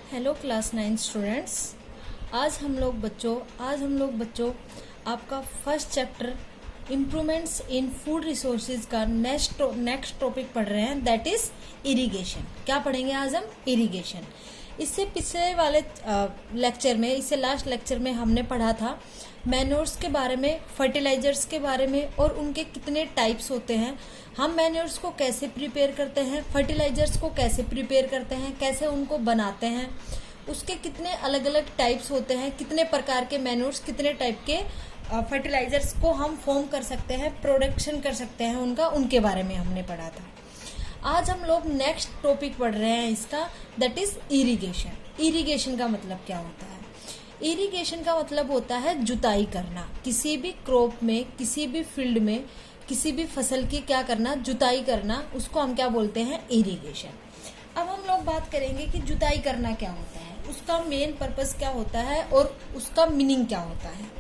Hello class 9 students. आज हम लोग बच्चों आपका फर्स्ट चैप्टर इम्प्रूवमेंट्स इन फूड रिसोर्सेज का नेक्स्ट टॉपिक पढ़ रहे हैं, दैट इज इरिगेशन। क्या पढ़ेंगे आज हम? इरिगेशन। इससे पिछले वाले लेक्चर में, इससे लास्ट लेक्चर में हमने पढ़ा था मैन्योर्स के बारे में, फर्टिलाइजर्स के बारे में और उनके कितने टाइप्स होते हैं, हम मैन्योर्स को कैसे प्रिपेयर करते हैं, फर्टिलाइजर्स को कैसे प्रिपेयर करते हैं, कैसे उनको बनाते हैं, उसके कितने अलग अलग टाइप्स होते हैं, कितने प्रकार के मैन्योर्स, कितने टाइप के फर्टिलाइजर्स को हम फॉर्म कर सकते हैं, प्रोडक्शन कर सकते हैं उनके बारे में हमने पढ़ा था। आज हम लोग नेक्स्ट टॉपिक पढ़ रहे हैं इसका, दैट इज इरिगेशन। इरिगेशन का मतलब क्या होता है? इरिगेशन का मतलब होता है जुताई करना। किसी भी क्रॉप में, किसी भी फील्ड में, किसी भी फसल की क्या करना? जुताई करना। उसको हम क्या बोलते हैं? इरिगेशन। अब हम लोग बात करेंगे कि जुताई करना क्या होता है, उसका मेन पर्पस क्या होता है और उसका मीनिंग क्या होता है।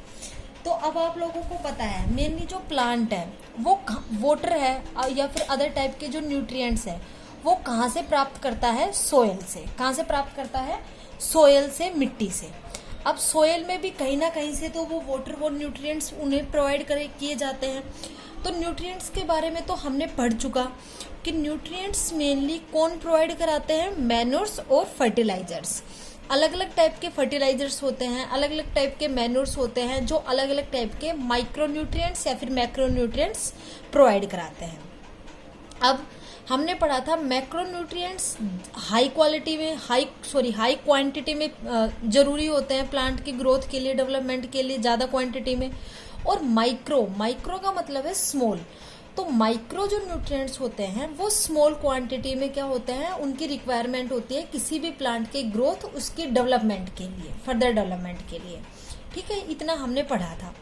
तो अब आप लोगों को पता है मेनली जो प्लांट है वो वाटर है या फिर अदर टाइप के जो न्यूट्रिएंट्स है वो कहाँ से प्राप्त करता है? सोयल से। कहाँ से प्राप्त करता है? सोयल से, मिट्टी से। अब सोयल में भी कहीं ना कहीं से तो वो वाटर, वो न्यूट्रिएंट्स उन्हें प्रोवाइड किए जाते हैं। तो न्यूट्रिएंट्स के बारे में तो हमने पढ़ चुका कि न्यूट्रिएंट्स मेनली कौन प्रोवाइड कराते हैं? मैन्योर्स और फर्टिलाइजर्स। अलग अलग टाइप के फर्टिलाइजर्स होते हैं, अलग अलग टाइप के मैन्योर्स होते हैं जो अलग अलग टाइप के माइक्रो न्यूट्रिएंट्स या फिर मैक्रो न्यूट्रिएंट्स प्रोवाइड कराते हैं। अब हमने पढ़ा था मैक्रो न्यूट्रिएंट्स हाई क्वांटिटी में जरूरी होते हैं प्लांट की ग्रोथ के लिए, डेवलपमेंट के लिए ज़्यादा क्वांटिटी में। और माइक्रो का मतलब है स्मॉल। तो माइक्रो जो न्यूट्रिएंट्स होते हैं वो स्मॉल क्वांटिटी में क्या होते हैं? उनकी रिक्वायरमेंट होती है किसी भी प्लांट की ग्रोथ, उसकी डेवलपमेंट के लिए, फर्दर डेवलपमेंट के लिए। ठीक है, इतना हमने पढ़ा था।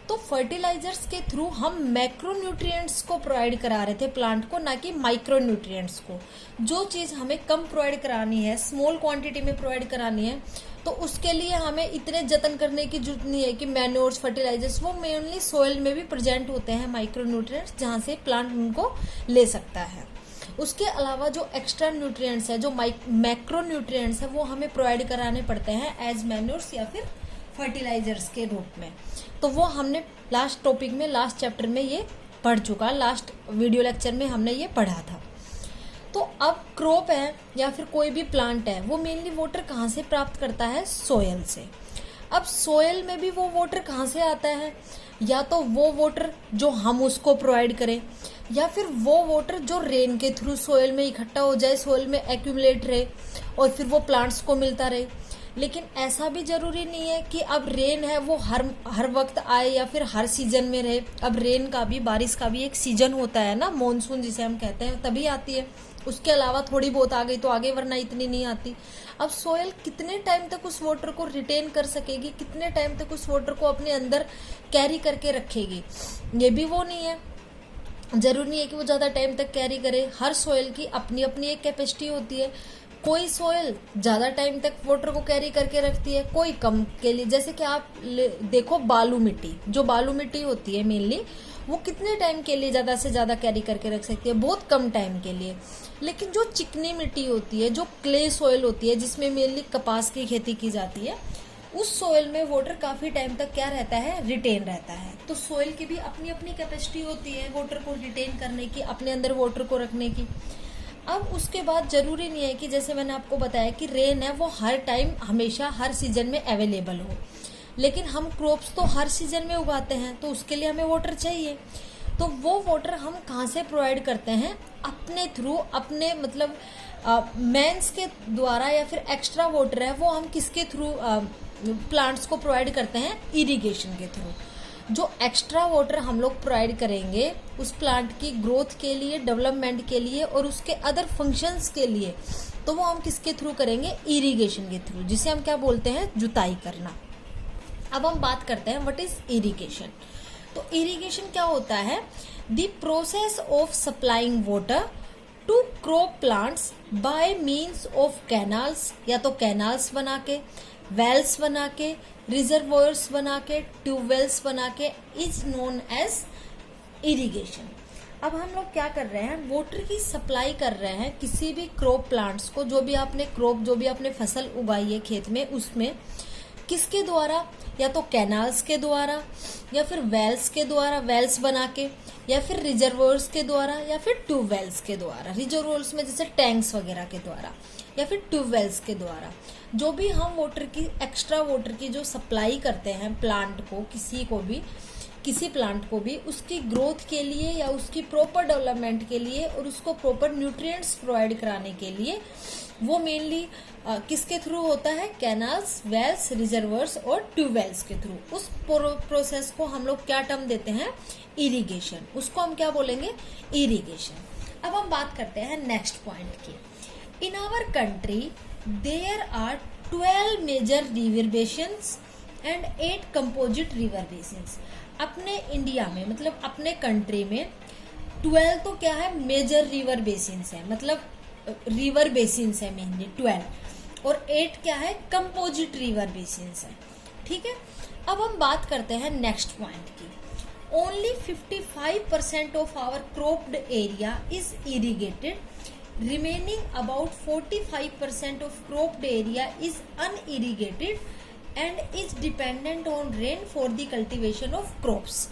तो फर्टिलाइजर्स के थ्रू हम मैक्रो न्यूट्रिएंट्स को प्रोवाइड करा रहे थे प्लांट को, ना कि माइक्रो न्यूट्रिएंट्स को। जो चीज़ हमें कम प्रोवाइड करानी है, स्मॉल क्वांटिटी में प्रोवाइड करानी है, तो उसके लिए हमें इतने जतन करने की जरूरत नहीं है कि मैन्योर्स, फर्टिलाइजर्स, वो मेनली सोइल में भी प्रेजेंट होते हैं माइक्रो न्यूट्रिएंट्स, जहाँ से प्लांट उनको ले सकता है। उसके अलावा जो एक्स्ट्रा न्यूट्रिएंट्स है, जो मैक्रो न्यूट्रिएंट्स है, वो हमें प्रोवाइड कराने पड़ते हैं एज मैन्योर्स या फिर फर्टिलाइजर्स के रूप में। तो वो हमने लास्ट टॉपिक में, लास्ट चैप्टर में ये पढ़ चुका, लास्ट वीडियो लेक्चर में हमने ये पढ़ा था। तो अब क्रॉप है या फिर कोई भी प्लांट है, वो मेनली वाटर कहाँ से प्राप्त करता है? सोयल से। अब सोयल में भी वो वाटर कहाँ से आता है? या तो वो वाटर जो हम उसको प्रोवाइड करें, या फिर वो वाटर जो रेन के थ्रू सोयल में इकट्ठा हो जाए, सोयल में एक्यूमुलेट रहे और फिर वो प्लांट्स को मिलता रहे। लेकिन ऐसा भी जरूरी नहीं है कि अब रेन है वो हर वक्त आए या फिर हर सीजन में रहे। अब रेन का भी, बारिश का भी एक सीजन होता है ना, मॉनसून जिसे हम कहते हैं, तभी आती है। उसके अलावा थोड़ी बहुत आ गई तो आगे, वरना इतनी नहीं आती। अब सोयल कितने टाइम तक उस वाटर को रिटेन कर सकेगी, कितने टाइम तक उस वाटर को अपने अंदर कैरी करके रखेगी, ये भी वो नहीं है। जरूरी नहीं है कि वो ज़्यादा टाइम तक कैरी करे। हर सोयल की अपनी अपनी एक कैपेसिटी होती है। कोई सोयल ज़्यादा टाइम तक वाटर को कैरी करके रखती है, कोई कम के लिए। जैसे कि आप देखो बालू मिट्टी, जो बालू मिट्टी होती है मेनली, वो कितने टाइम के लिए ज़्यादा से ज़्यादा कैरी करके रख सकती है? बहुत कम टाइम के लिए। लेकिन जो चिकनी मिट्टी होती है, जो क्ले सोयल होती है, जिसमें मेनली कपास की खेती की जाती है, उस सोयल में वाटर काफ़ी टाइम तक क्या रहता है? रिटेन रहता है। तो सोयल की भी अपनी अपनी कैपेसिटी होती है वाटर को रिटेन करने की, अपने अंदर वाटर को रखने की। अब उसके बाद जरूरी नहीं है कि जैसे मैंने आपको बताया कि रेन है वो हर टाइम, हमेशा, हर सीजन में अवेलेबल हो। लेकिन हम क्रॉप्स तो हर सीजन में उगाते हैं, तो उसके लिए हमें वाटर चाहिए। तो वो वाटर हम कहाँ से प्रोवाइड करते हैं? अपने थ्रू, अपने मतलब मेंस के द्वारा, या फिर एक्स्ट्रा वाटर है वो हम किसके थ्रू प्लांट्स को प्रोवाइड करते हैं? इरिगेशन के थ्रू। जो एक्स्ट्रा वाटर हम लोग प्रोवाइड करेंगे उस प्लांट की ग्रोथ के लिए, डेवलपमेंट के लिए और उसके अदर फंक्शंस के लिए, तो वो हम किसके थ्रू करेंगे? इरिगेशन के थ्रू, जिसे हम क्या बोलते हैं? जुताई करना। अब हम बात करते हैं व्हाट इज इरिगेशन। तो इरिगेशन क्या होता है? The process of supplying water to crop plants by means of canals, या तो कैनाल्स बना के, वेल्स बना के, रिजर्वोयर्स बना के, ट्यूबवेल्स बना के, इज नोन एज इरिगेशन। अब हम लोग क्या कर रहे हैं, वाटर की सप्लाई कर रहे हैं किसी भी क्रॉप प्लांट्स को, जो भी आपने फसल उगाई है खेत में, उसमें किसके द्वारा, या तो कैनाल्स के द्वारा, या फिर वेल्स के द्वारा, वेल्स बना के, या फिर रिजर्वर्स के द्वारा, या फिर ट्यूबवेल्स के द्वारा। रिजर्वर्स में जैसे टैंक्स वगैरह के द्वारा, या फिर ट्यूबवेल्स के द्वारा। जो भी हम एक्स्ट्रा वाटर की जो सप्लाई करते हैं प्लांट को, किसी प्लांट को भी उसकी ग्रोथ के लिए या उसकी प्रॉपर डेवलपमेंट के लिए और उसको प्रॉपर न्यूट्रिएंट्स प्रोवाइड कराने के लिए, वो मेनली किसके थ्रू होता है, कैनाल्स, वेल्स, रिजर्वर्स और ट्यूबवेल्स के थ्रू। उस प्रोसेस को हम लोग क्या टर्म देते हैं, इरिगेशन। उसको हम क्या बोलेंगे, इरिगेशन। अब हम बात करते हैं नेक्स्ट पॉइंट की। In our country there are 12 major river basins and 8 composite river basins. अपने इंडिया में, मतलब अपने कंट्री में 12 तो क्या है, मेजर रिवर बेसिन्स है, मतलब रिवर बेसिन्स है मेनली 12, और 8 क्या है, कंपोजिट रिवर बेसिन्स है। ठीक है। अब हम बात करते हैं नेक्स्ट पॉइंट की। Only 55% of our cropped area is irrigated, remaining about 45% of cropped area is unirrigated and is dependent on rain for the cultivation of crops.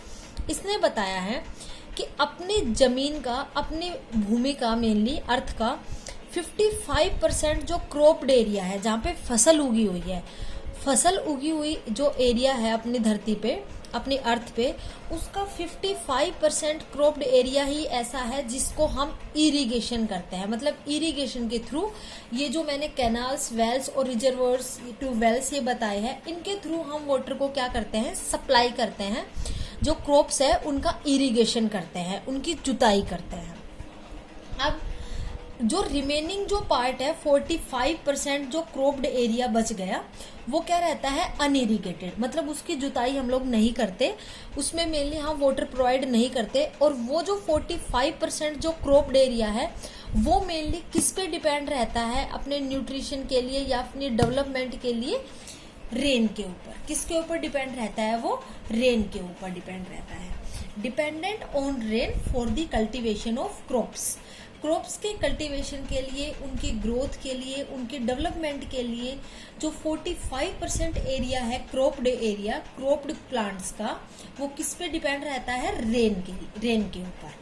इसने बताया है कि अपनी जमीन का, अपनी भूमि का, मेनली अर्थ का 55% जो क्रॉप्ड एरिया है, जहाँ पे फसल उगी हुई है, फसल उगी हुई जो एरिया है अपनी धरती पे, अपनी अर्थ पे, उसका 55% क्रॉप्ड एरिया ही ऐसा है जिसको हम इरिगेशन करते हैं। मतलब इरिगेशन के थ्रू, ये जो मैंने कैनाल्स, वेल्स और रिजर्वर्स, ट्यूबवेल्स ये बताए हैं, इनके थ्रू हम वाटर को क्या करते हैं, सप्लाई करते हैं। जो क्रॉप्स है उनका इरिगेशन करते हैं, उनकी जुताई करते हैं। अब जो रिमेनिंग जो पार्ट है, 45% जो क्रॉप्ड एरिया बच गया, वो क्या रहता है, अनइरिगेटेड। मतलब उसकी जुताई हम लोग नहीं करते, उसमें मेनली हम वाटर प्रोवाइड नहीं करते। और वो जो 45% जो क्रॉप्ड एरिया है, वो मेनली किस पे डिपेंड रहता है, अपने न्यूट्रिशन के लिए या अपनी डेवलपमेंट के लिए, रेन के ऊपर। किसके ऊपर डिपेंड रहता है, वो रेन के ऊपर डिपेंड रहता है। Dependent on rain for the cultivation of crops. Crops के कल्टीवेशन के लिए, उनकी ग्रोथ के लिए, उनकी डेवलपमेंट के लिए जो 45% एरिया है क्रॉप्ड एरिया, क्रॉप्ड प्लांट्स का, वो किस पे डिपेंड रहता है, रेन के ऊपर।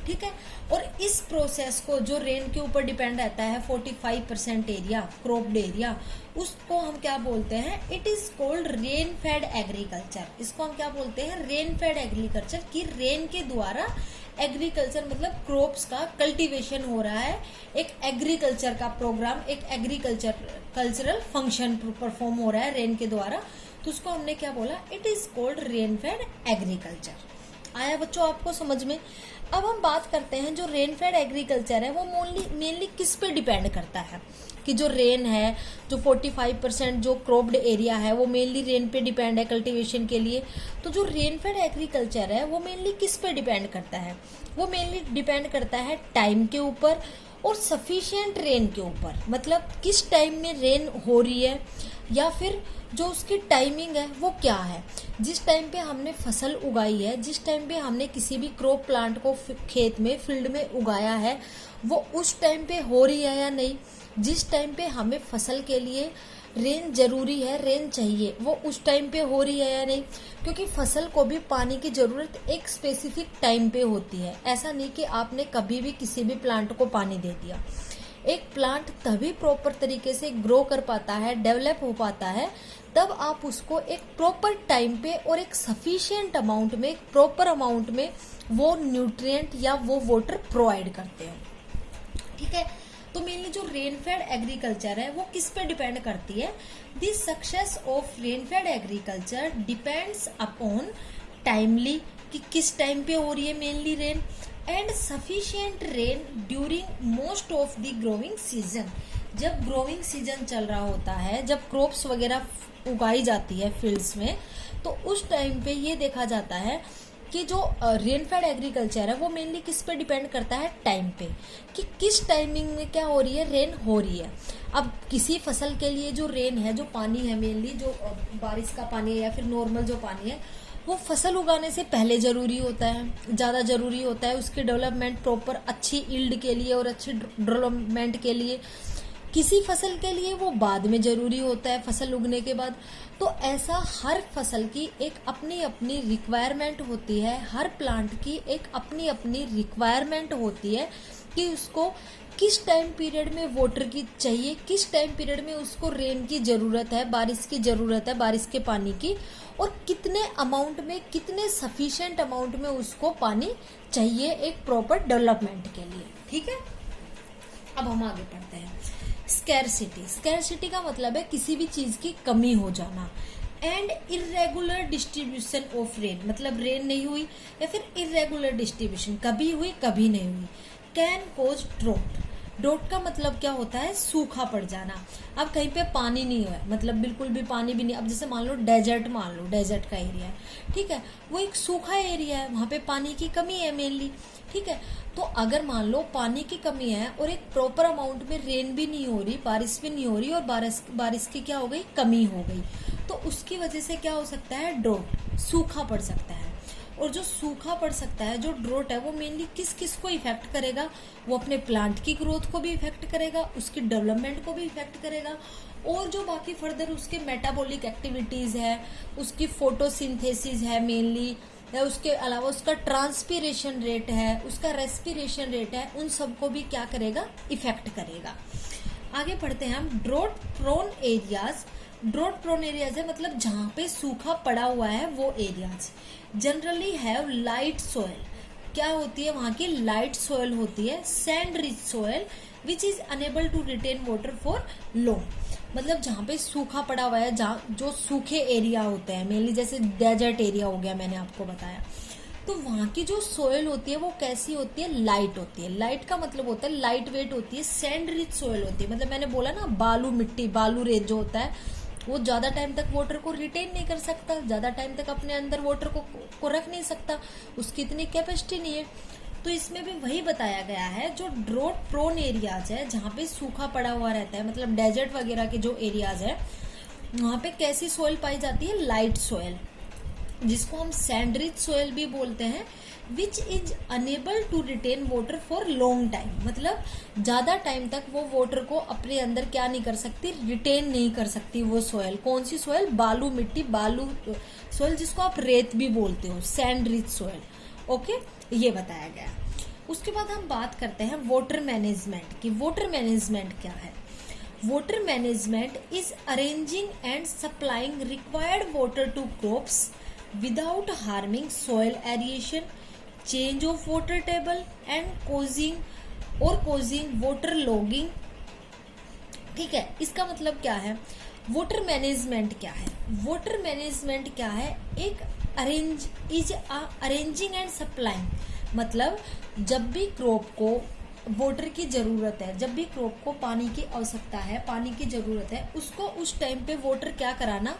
ठीक है। और इस प्रोसेस को, जो रेन के ऊपर डिपेंड रहता है 45% एरिया, क्रॉप्ड एरिया, उसको हम क्या बोलते हैं, it is called rain fade agriculture. इसको हम क्या बोलते हैं, रेन फेड एग्रीकल्चर, की रेन के द्वारा एग्रीकल्चर, मतलब क्रॉप्स का कल्टीवेशन हो रहा है। एक एग्रीकल्चर का प्रोग्राम, एक कल्चरल फंक्शन परफॉर्म हो रहा है रेन के द्वारा, तो उसको हमने क्या बोला, it is called rain fade agriculture. आया बच्चों आपको समझ में। अब हम बात करते हैं, जो रेन फेड एग्रीकल्चर है वो मेनली किस पे डिपेंड करता है, कि जो रेन है, जो 45% जो क्रॉप्ड एरिया है, वो मेनली रेन पे डिपेंड है कल्टीवेशन के लिए। तो जो रेन फेड एग्रीकल्चर है वो मेनली किस पे डिपेंड करता है, वो मेनली डिपेंड करता है टाइम के ऊपर और सफिशिएंट रेन के ऊपर। मतलब किस टाइम में रेन हो रही है, या फिर जो उसकी टाइमिंग है वो क्या है। जिस टाइम पे हमने फसल उगाई है, जिस टाइम पे हमने किसी भी क्रॉप प्लांट को खेत में, फील्ड में उगाया है, वो उस टाइम पे हो रही है या नहीं। जिस टाइम पे हमें फसल के लिए रेन जरूरी है, रेन चाहिए, वो उस टाइम पे हो रही है या नहीं। क्योंकि फसल को भी पानी की जरूरत एक स्पेसिफिक टाइम पे होती है। ऐसा नहीं कि आपने कभी भी किसी भी प्लांट को पानी दे दिया। एक प्लांट तभी प्रॉपर तरीके से ग्रो कर पाता है, डेवलप हो पाता है, तब आप उसको एक प्रॉपर टाइम पे और एक सफिशिएंट अमाउंट में, एक प्रॉपर अमाउंट में वो न्यूट्रिएंट या वो वाटर प्रोवाइड करते हैं। ठीक है। तो मेनली जो रेन फेड एग्रीकल्चर है वो किस पे डिपेंड करती है, the success of rain fade agriculture depends upon timely, कि किस टाइम पे हो रही है mainly rain, and sufficient rain during most of the growing season. जब ग्रोइंग सीजन चल रहा होता है, जब क्रॉप्स वगैरह उगाई जाती है फील्ड्स में, तो उस टाइम पे ये देखा जाता है कि जो रेन फेड एग्रीकल्चर है वो मेनली किस पे डिपेंड करता है, टाइम पे, कि किस टाइमिंग में क्या हो रही है, रेन हो रही है। अब किसी फसल के लिए जो रेन है, जो पानी है, मेनली जो बारिश का पानी है या फिर नॉर्मल जो पानी है, वो फसल उगाने से पहले ज़रूरी होता है, ज़्यादा ज़रूरी होता है उसकी डेवलपमेंट प्रॉपर अच्छी ईल्ड के लिए और अच्छी डेवलपमेंट के लिए। किसी फसल के लिए वो बाद में ज़रूरी होता है, फसल उगने के बाद। तो ऐसा हर फसल की एक अपनी अपनी रिक्वायरमेंट होती है, हर प्लांट की एक अपनी अपनी रिक्वायरमेंट होती है कि उसको किस टाइम पीरियड में वाटर की चाहिए, किस टाइम पीरियड में उसको रेन की ज़रूरत है, बारिश की ज़रूरत है, बारिश के पानी की, और कितने अमाउंट में, कितने सफिशिएंट अमाउंट में उसको पानी चाहिए एक प्रॉपर डेवलपमेंट के लिए। ठीक है, अब हम आगे पढ़ते हैं। स्कैरसिटी, स्कैरसिटी का मतलब है किसी भी चीज़ की कमी हो जाना। And irregular distribution of rain, मतलब रेन नहीं हुई या फिर इरेगुलर डिस्ट्रीब्यूशन, कभी हुई कभी नहीं हुई। कैन कोज ड्रॉट, ड्रॉट का मतलब क्या होता है, सूखा पड़ जाना। अब कहीं पे पानी नहीं है, मतलब बिल्कुल भी पानी भी नहीं, अब जैसे मान लो डेजर्ट, मान लो डेजर्ट का एरिया है, ठीक है, वो एक सूखा एरिया है, वहाँ पे पानी की कमी है मेनली। ठीक है, तो अगर मान लो पानी की कमी है और एक प्रॉपर अमाउंट में रेन भी नहीं हो रही, बारिश भी नहीं हो रही, और बारिश की क्या हो गई, कमी हो गई, तो उसकी वजह से क्या हो सकता है, ड्रॉट, सूखा पड़ सकता है। और जो सूखा पड़ सकता है, जो ड्रॉट है, वो मेनली किस किस को इफेक्ट करेगा, वो अपने प्लांट की ग्रोथ को भी इफेक्ट करेगा, उसकी डेवलपमेंट को भी इफेक्ट करेगा, और जो बाकी फर्दर उसके मेटाबॉलिक एक्टिविटीज है, उसकी फोटोसिंथेसिस है मेनली, या उसके अलावा उसका ट्रांसपीरेशन रेट है, उसका रेस्पिरेशन रेट है, उन सबको भी क्या करेगा, इफेक्ट करेगा। आगे पढ़ते हैं हम। Drought prone areas, drought prone areas है मतलब जहाँ पे सूखा पड़ा हुआ है वो areas generally have light soil, क्या होती है वहाँ की, लाइट सोयल होती है। Sand rich soil which is unable to retain water for long, मतलब जहाँ पे सूखा पड़ा हुआ है, जहाँ जो सूखे एरिया होते हैं मेनली, जैसे डेजर्ट एरिया हो गया, मैंने आपको बताया, तो वहाँ की जो सोयल होती है वो कैसी होती है, लाइट होती है। लाइट का मतलब होता है लाइट वेट होती है। सैंड रिच सोयल होती है, मतलब मैंने बोला ना, बालू मिट्टी, बालू रेत जो होता है वो ज्यादा टाइम तक वाटर को रिटेन नहीं कर सकता, ज्यादा टाइम तक अपने अंदर वाटर को रख नहीं सकता, उसकी इतनी कैपेसिटी नहीं है। तो इसमें भी वही बताया गया है, जो ड्रॉट प्रोन एरियाज है, जहाँ पे सूखा पड़ा हुआ रहता है, मतलब डेजर्ट वगैरह के जो एरियाज है, वहाँ पे कैसी सोयल पाई जाती है, लाइट सोयल, जिसको हम सैंड रिच सोयल भी बोलते हैं। Which is unable to retain water for long time, मतलब ज्यादा टाइम तक वो वाटर को अपने अंदर क्या नहीं कर सकती, रिटेन नहीं कर सकती वो सोयल। कौन सी सोयल, बालू मिट्टी, बालू सोयल, जिसको आप रेत भी बोलते हो, सैंड रिच सोयल। ओके, ये बताया गया। उसके बाद हम बात करते हैं वाटर मैनेजमेंट की। वाटर मैनेजमेंट क्या है, water management is arranging and supplying required water to crops without harming soil aeration, change of water table and causing water logging। ठीक है, इसका मतलब क्या है, वाटर मैनेजमेंट क्या है, वाटर मैनेजमेंट क्या है, एक अरेंजिंग एंड सप्लाइंग, मतलब जब भी क्रॉप को वाटर की जरूरत है, जब भी क्रॉप को पानी की आवश्यकता है, पानी की जरूरत है, उसको उस टाइम पे वाटर क्या कराना,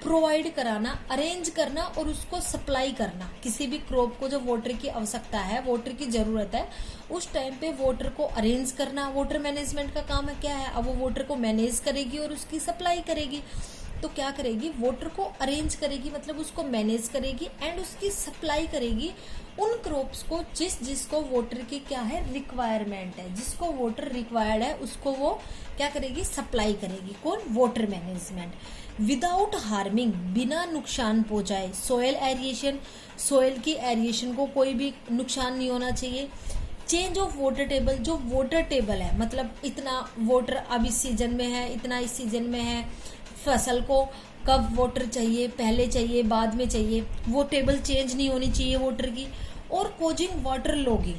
प्रोवाइड कराना, अरेंज करना और उसको सप्लाई करना। किसी भी क्रॉप को जब वाटर की आवश्यकता है, वाटर की जरूरत है, उस टाइम पे वाटर को अरेंज करना वाटर मैनेजमेंट का काम है। क्या है, अब वो वाटर को मैनेज करेगी और उसकी सप्लाई करेगी। तो क्या करेगी, वाटर को अरेंज करेगी, मतलब उसको मैनेज करेगी एंड उसकी सप्लाई करेगी उन क्रॉप्स को जिसको वाटर की क्या है, रिक्वायरमेंट है, जिसको वाटर रिक्वायर्ड है उसको वो क्या करेगी, सप्लाई करेगी। कौन, वाटर मैनेजमेंट। विदाउट हार्मिंग, बिना नुकसान पहुंचाए, सोयल एरिएशन, सोयल की एरिएशन को कोई भी नुकसान नहीं होना चाहिए। चेंज ऑफ वाटर टेबल, जो वाटर टेबल है, मतलब इतना वाटर अब इस सीजन में है, इतना इस सीजन में है, फसल को कब वाटर चाहिए, पहले चाहिए, बाद में चाहिए, वो टेबल चेंज नहीं होनी चाहिए वाटर की। और कोजिंग वाटर लॉगिंग,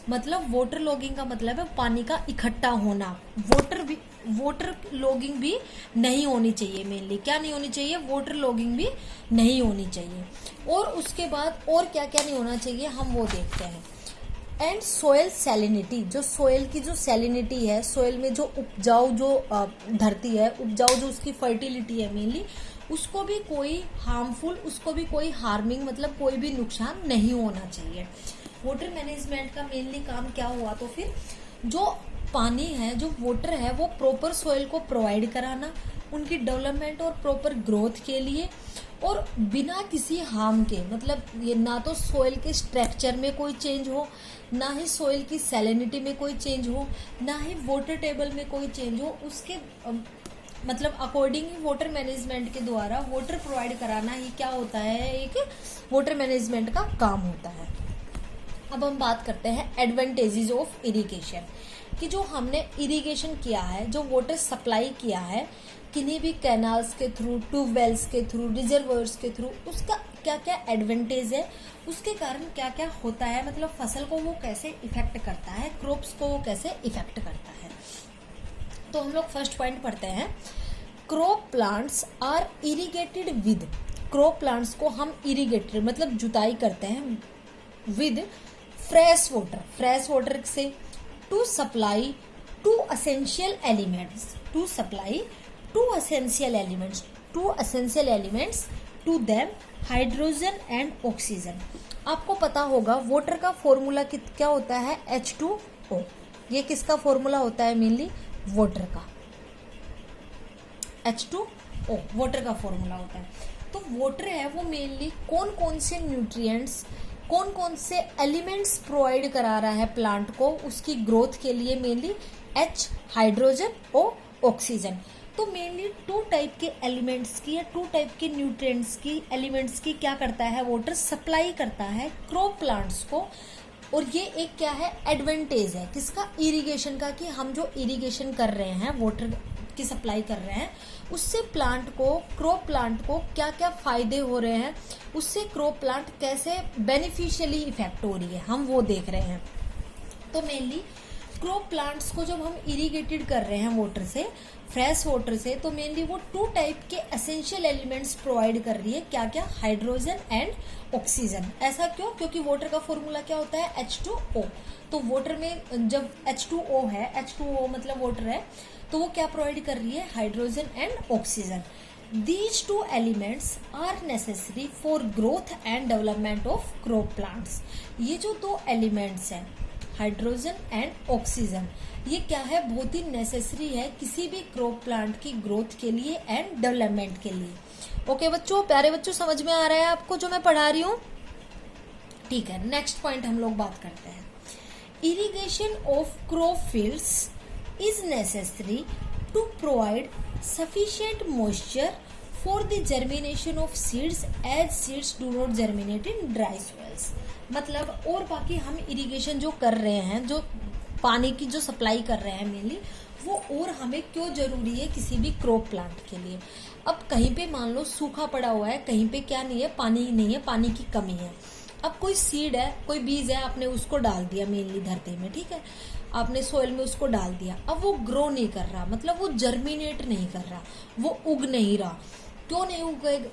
मतलब वाटर लॉगिंग का मतलब है पानी का इकट्ठा होना। वाटर लॉगिंग भी नहीं होनी चाहिए, मेनली क्या नहीं होनी चाहिए, वाटर लॉगिंग भी नहीं होनी चाहिए। और उसके बाद और क्या क्या नहीं होना चाहिए, हम वो देखते हैं। एंड सोयल सैलिनिटी, जो सोयल की जो सैलिनिटी है, सोयल में जो उपजाऊ जो धरती है, उपजाऊ जो उसकी फर्टिलिटी है मेनली, उसको भी कोई हार्मफुल, उसको भी कोई हार्मिंग, मतलब कोई भी नुकसान नहीं होना चाहिए। वाटर मैनेजमेंट का मेनली काम क्या हुआ, तो फिर जो पानी है, जो वाटर है, वो प्रॉपर सॉइल को प्रोवाइड कराना उनकी डेवलपमेंट और प्रॉपर ग्रोथ के लिए, और बिना किसी हार्म के, मतलब ये ना तो सॉइल के स्ट्रक्चर में कोई चेंज हो, ना ही सॉइल की सैलिनिटी में कोई चेंज हो, ना ही वाटर टेबल में कोई चेंज हो, उसके मतलब अकॉर्डिंग ही वाटर मैनेजमेंट के द्वारा वाटर प्रोवाइड कराना ही क्या होता है, एक वाटर मैनेजमेंट का काम होता है। अब हम बात करते हैं एडवांटेजेस ऑफ इरिगेशन, कि जो हमने इरिगेशन किया है, जो वाटर सप्लाई किया है किन्हीं भी कैनाल्स के थ्रू, ट्यूबवेल्स के थ्रू, रिजर्वर्स के थ्रू, उसका क्या क्या एडवांटेज है, उसके कारण क्या क्या होता है, मतलब फसल को वो कैसे इफेक्ट करता है, क्रॉप्स को वो कैसे इफेक्ट करता है। तो हम लोग फर्स्ट पॉइंट पढ़ते हैं, crop plants are irrigated with, crop plants को हम इरिगेटेड मतलब जुताई करते हैं विद फ्रेश वाटर से, to supply to essential elements, to supply to essential elements to them, hydrogen and oxygen. आपको पता होगा वाटर का फॉर्मूला क्या होता है, H2O। ये किसका फॉर्मूला होता है, मेनली वाटर का, H2O वाटर का फॉर्मूला होता है। तो वाटर है वो मेनली कौन कौन से न्यूट्रिएंट्स, कौन कौन से एलिमेंट्स प्रोवाइड करा रहा है प्लांट को उसकी ग्रोथ के लिए, mainly H, hydrogen, O, oxygen. तो मेनली टू टाइप के एलिमेंट्स की या टू टाइप के न्यूट्रिएंट्स की, एलिमेंट्स की क्या करता है, वाटर सप्लाई करता है क्रॉप प्लांट्स को। और ये एक क्या है, एडवांटेज है किसका, इरिगेशन का, कि हम जो इरिगेशन कर रहे हैं, वाटर की सप्लाई कर रहे हैं, उससे प्लांट को, क्रॉप प्लांट को क्या क्या फायदे हो रहे हैं, उससे क्रॉप प्लांट कैसे बेनिफिशियली इफेक्ट हो रही है, हम वो देख रहे हैं। तो मेनली क्रॉप प्लांट्स को जब हम इरिगेटेड कर रहे हैं वाटर से, फ्रेश वाटर से, तो मेनली वो टू टाइप के एसेंशियल एलिमेंट्स प्रोवाइड कर रही है, क्या क्या, हाइड्रोजन एंड ऑक्सीजन। ऐसा क्यों, क्योंकि वाटर का फॉर्मूला क्या होता है, H2O। तो वाटर में जब H2O है, H2O मतलब वाटर है, तो वो क्या प्रोवाइड कर रही है, hydrogen and oxygen. These two elements are necessary for growth and development of crop plants। ये जो दो एलिमेंट्स हैं, हाइड्रोजन एंड ऑक्सीजन, ये क्या है, बहुत ही नेसेसरी है किसी भी क्रॉप प्लांट की ग्रोथ के लिए एंड डेवलपमेंट के लिए। ओके बच्चों, प्यारे बच्चों, समझ में आ रहा है आपको जो मैं पढ़ा रही हूँ, ठीक है। नेक्स्ट पॉइंट हम लोग बात करते हैं, irrigation of crop fields is necessary to provide sufficient moisture for the germination of seeds as seeds do not germinate in dry soils। मतलब और बाकी हम इरिगेशन जो कर रहे हैं, जो पानी की जो सप्लाई कर रहे हैं मेनली, वो और हमें क्यों जरूरी है किसी भी क्रॉप प्लांट के लिए। अब कहीं पे मान लो सूखा पड़ा हुआ है, कहीं पे क्या नहीं है, पानी नहीं है, पानी की कमी है। अब कोई सीड है, कोई बीज है, आपने उसको डाल दिया मेनली धरती में, ठीक है, आपने सोइल में उसको डाल दिया, अब वो ग्रो नहीं कर रहा, मतलब वो जर्मिनेट नहीं कर रहा, वो उग नहीं रहा। क्यों नहीं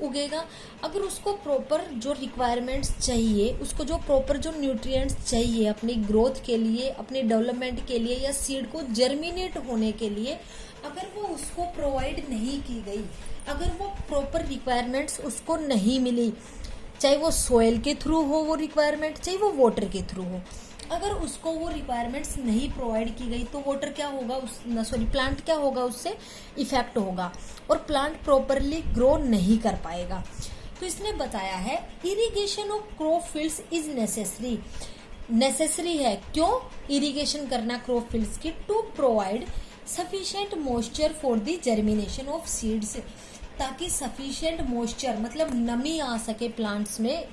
उगेगा, अगर उसको प्रॉपर जो रिक्वायरमेंट्स चाहिए, उसको जो प्रॉपर जो न्यूट्रिएंट्स चाहिए अपनी ग्रोथ के लिए, अपनी डेवलपमेंट के लिए, या सीड को जर्मिनेट होने के लिए, अगर वो उसको प्रोवाइड नहीं की गई, अगर वो प्रॉपर रिक्वायरमेंट्स उसको नहीं मिली, चाहे वो सोइल के थ्रू हो वो रिक्वायरमेंट, चाहे वो वाटर के थ्रू हो, अगर उसको वो रिक्वायरमेंट्स नहीं प्रोवाइड की गई, तो वाटर क्या होगा, प्लांट क्या होगा, उससे इफेक्ट होगा और प्लांट प्रॉपरली ग्रो नहीं कर पाएगा। तो इसने बताया है irrigation of crop fields is necessary है, क्यों इरिगेशन करना क्रॉप फील्ड्स की, to provide sufficient moisture for the germination of seeds, ताकि सफिशिएंट मॉइस्चर मतलब नमी आ सके प्लांट्स में,